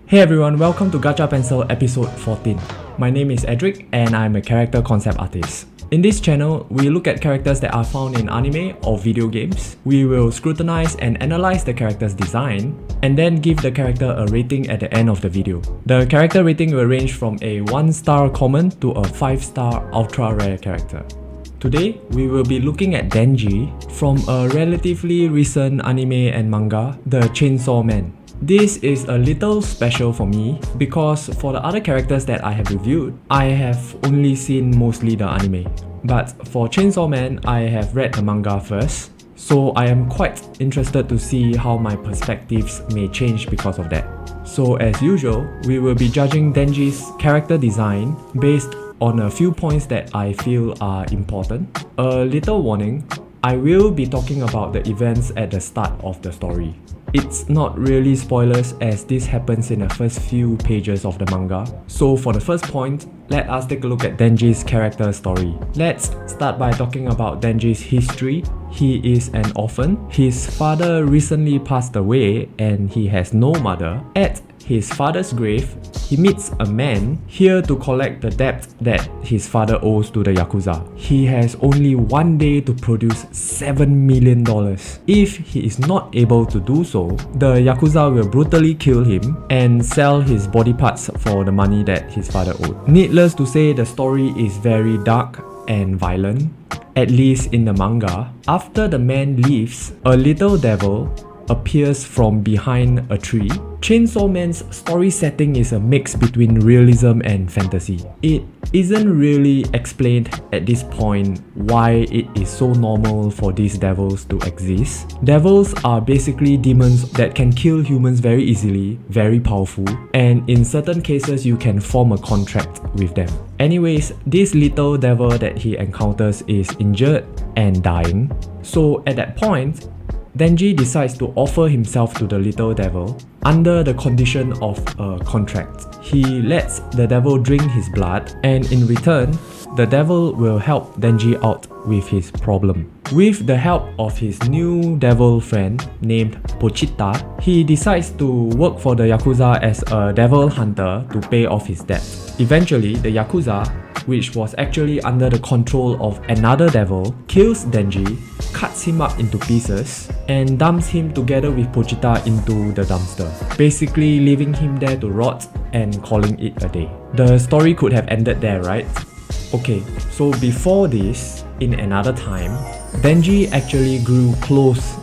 Hey everyone, welcome to GachaPencil episode 14. My name is Edric and I'm a character concept artist. In this channel, we look at characters that are found in anime or video games. We will scrutinize and analyze the character's design and then give the character a rating at the end of the video. The character rating will range from a 1-star common to a 5-star ultra rare character. Today, we will be looking at Denji from a relatively recent anime and manga, the Chainsawman. This is a little special for me because for the other characters that I have reviewed, I have only seen mostly the anime. But for Chainsawman, I have read the manga first, so I am quite interested to see how my perspectives may change because of that. So as usual, we will be judging Denji's character design based on a few points that I feel are important. A little warning, I will be talking about the events at the start of the story. It's not really spoilers as this happens in the first few pages of the manga. So for the first point, let us take a look at Denji's character story. Let's start by talking about Denji's history. He is an orphan. His father recently passed away and he has no mother. At his father's grave, he meets a man here to collect the debt that his father owes to the Yakuza. He has only one day to produce $7 million. If he is not able to do so, the Yakuza will brutally kill him and sell his body parts for the money that his father owed. Needless to say, the story is very dark and violent, at least in the manga. After the man leaves, a little devil appears from behind a tree. Chainsawman's story setting is a mix between realism and fantasy. It isn't really explained at this point why it is so normal for these devils to exist. Devils are basically demons that can kill humans very easily, very powerful, and in certain cases you can form a contract with them. Anyways, this little devil that he encounters is injured and dying. So at that point, Denji decides to offer himself to the little devil under the condition of a contract. He lets the devil drink his blood and in return, the devil will help Denji out with his problem. With the help of his new devil friend named Pochita, he decides to work for the Yakuza as a devil hunter to pay off his debt. Eventually, the Yakuza, which was actually under the control of another devil, kills Denji, cuts him up into pieces, and dumps him together with Pochita into the dumpster, basically leaving him there to rot and calling it a day. The story could have ended there, right? Okay, so before this, in another time, Denji actually grew close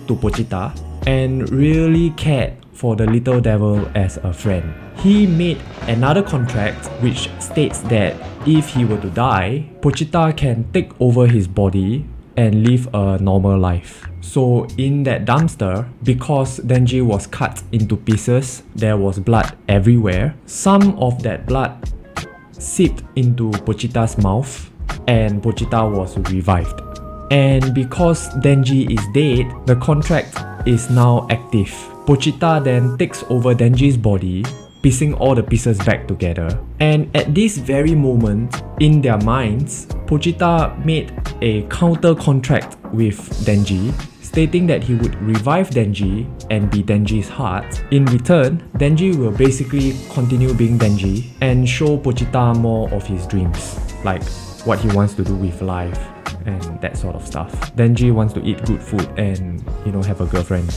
to Pochita and really cared for the little devil as a friend. He made another contract which states that if he were to die, Pochita can take over his body and live a normal life. So in that dumpster, because Denji was cut into pieces, there was blood everywhere. Some of that blood seeped into Pochita's mouth and Pochita was revived. And because Denji is dead, the contract is now active. Pochita then takes over Denji's body, piecing all the pieces back together. And at this very moment, in their minds, Pochita made a counter contract with Denji, stating that he would revive Denji and be Denji's heart. In return, Denji will basically continue being Denji and show Pochita more of his dreams, like what he wants to do with life and that sort of stuff. Denji wants to eat good food and, have a girlfriend.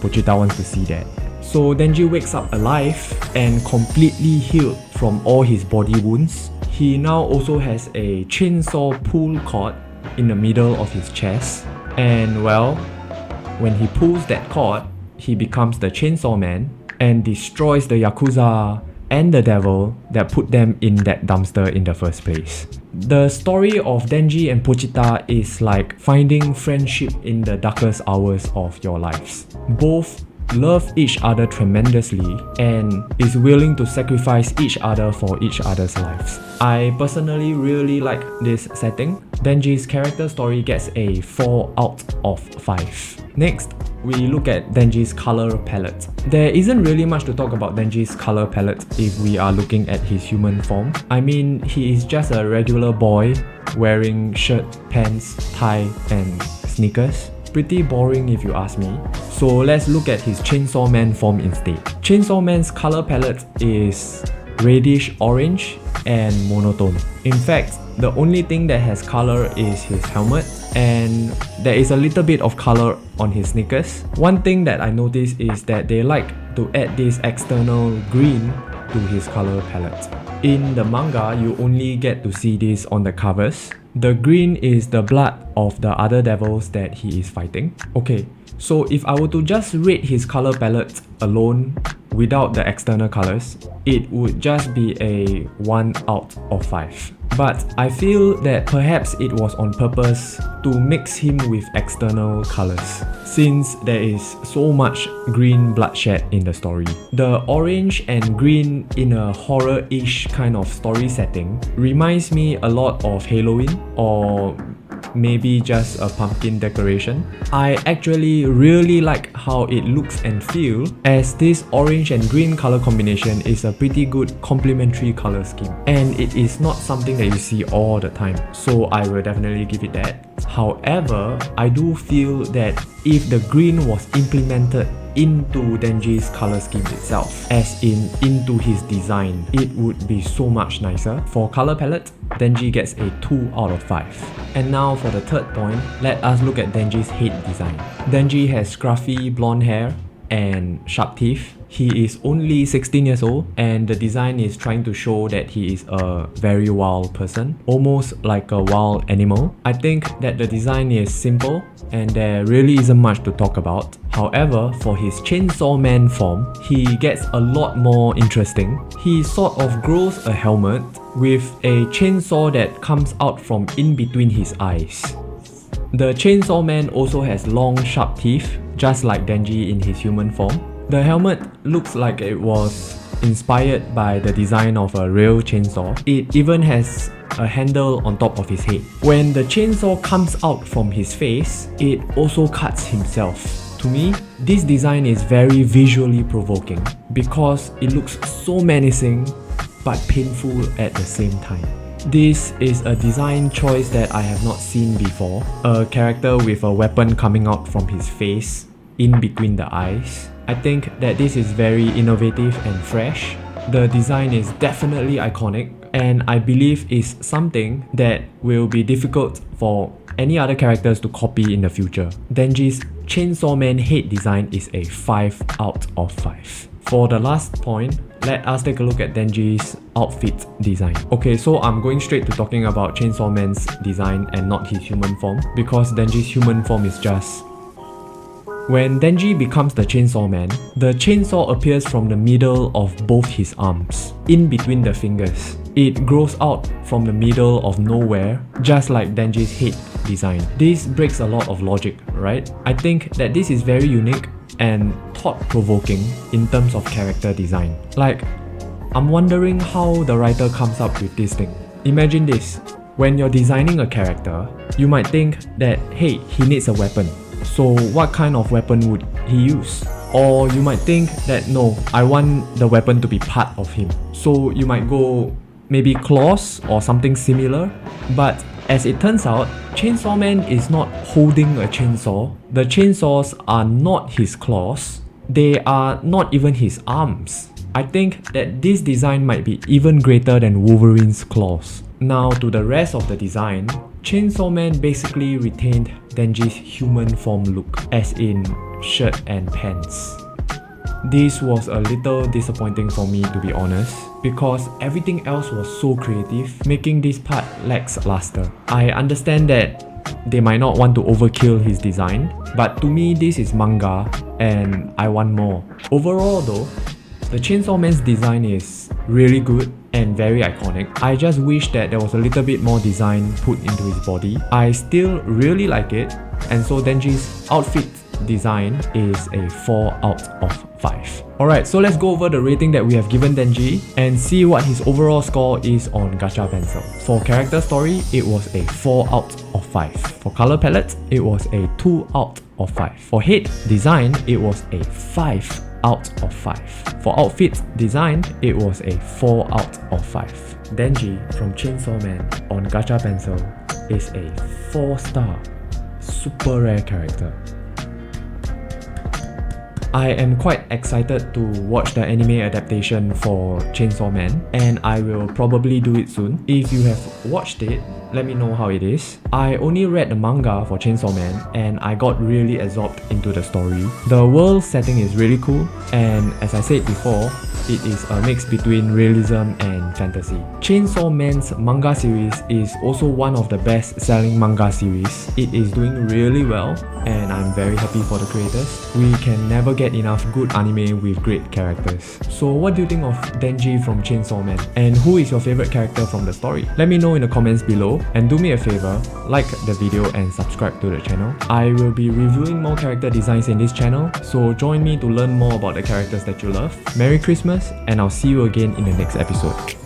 Pochita wants to see that. So Denji wakes up alive and completely healed from all his body wounds. He now also has a chainsaw pull cord in the middle of his chest. And well, when he pulls that cord, he becomes the Chainsaw Man and destroys the Yakuza and the devil that put them in that dumpster in the first place. The story of Denji and Pochita is like finding friendship in the darkest hours of your lives. Both love each other tremendously and is willing to sacrifice each other for each other's lives. I personally really like this setting. Denji's character story gets a 4 out of 5. Next, we look at Denji's color palette. There isn't really much to talk about Denji's color palette if we are looking at his human form. I mean, he is just a regular boy wearing shirt, pants, tie and sneakers. pretty boring if you ask me. So let's look at his Chainsawman form instead. Chainsawman's color palette is reddish orange and monotone. In fact, the only thing that has color is his helmet, and there is a little bit of color on his sneakers. One thing that I noticed is that they like to add this external green to his color palette. In the manga, you only get to see this on the covers. The green is the blood of the other devils that he is fighting. Okay, so if I were to just rate his color palette alone without the external colors, it would just be a 1 out of 5. But I feel that perhaps it was on purpose to mix him with external colors, since there is so much green bloodshed in the story. The orange and green in a horror-ish kind of story setting reminds me a lot of Halloween, or maybe just a pumpkin decoration. I actually really like how it looks and feels, as this orange and green color combination is a pretty good complementary color scheme, and it is not something that you see all the time, so I will definitely give it that. However, I do feel that if the green was implemented into Denji's color scheme itself, as in into his design, it would be so much nicer. For color palette, Denji gets a 2 out of 5. And now for the third point, let us look at Denji's head design. Denji has scruffy blonde hair and sharp teeth. He is only 16 years old, and the design is trying to show that he is a very wild person, almost like a wild animal. I think that the design is simple and there really isn't much to talk about. However, for his Chainsawman form, he gets a lot more interesting. He sort of grows a helmet with a chainsaw that comes out from in between his eyes. The Chainsawman also has long sharp teeth, just like Denji in his human form. The helmet looks like it was inspired by the design of a real chainsaw. It even has a handle on top of his head. When the chainsaw comes out from his face, it also cuts himself. To me, this design is very visually provoking because it looks so menacing but painful at the same time. This is a design choice that I have not seen before. A character with a weapon coming out from his face in between the eyes. I think that this is very innovative and fresh. The design is definitely iconic, and I believe is something that will be difficult for any other characters to copy in the future. Denji's Chainsawman head design is a 5 out of 5. For the last point, let us take a look at Denji's outfit design. Okay, so I'm going straight to talking about Chainsawman's design and not his human form, because Denji's human form is just... When Denji becomes the Chainsawman, the chainsaw appears from the middle of both his arms, in between the fingers. It grows out from the middle of nowhere, just like Denji's head design. This breaks a lot of logic, right? I think that this is very unique and thought-provoking in terms of character design. Like, I'm wondering how the writer comes up with this thing. Imagine this, when you're designing a character, you might think that, hey, he needs a weapon. So what kind of weapon would he use? Or you might think that no, I want the weapon to be part of him. So you might go maybe claws or something similar. But as it turns out, Chainsawman is not holding a chainsaw. The chainsaws are not his claws. They are not even his arms. I think that this design might be even greater than Wolverine's claws. Now to the rest of the design, Chainsawman basically retained Denji's human form look, as in shirt and pants. This was a little disappointing for me, to be honest, because everything else was so creative, making this part lackluster. I understand that they might not want to overkill his design, but to me this is manga and I want more. Overall though, the Chainsawman's design is really good and very iconic. I just wish that there was a little bit more design put into his body. I still really like it, and so Denji's outfit design is a 4 out of 5. Alright, so let's go over the rating that we have given Denji and see what his overall score is on GachaPencil. For character story, it was a 4 out of 5. For color palette, it was a 2 out of 5. For head design, it was a 5 out of 5. For outfit design, it was a 4 out of 5. Denji from Chainsawman on GachaPencil is a 4-star, super rare character. I am quite excited to watch the anime adaptation for Chainsawman, and I will probably do it soon. If you have watched it, let me know how it is. I only read the manga for Chainsawman and I got really absorbed into the story. The world setting is really cool, and as I said before, it is a mix between realism and fantasy. Chainsaw Man's manga series is also one of the best-selling manga series. It is doing really well and I'm very happy for the creators. We can never get enough good anime with great characters. So what do you think of Denji from Chainsaw Man? And who is your favorite character from the story? Let me know in the comments below, and do me a favor, like the video and subscribe to the channel. I will be reviewing more character designs in this channel, so join me to learn more about the characters that you love. Merry Christmas, and I'll see you again in the next episode.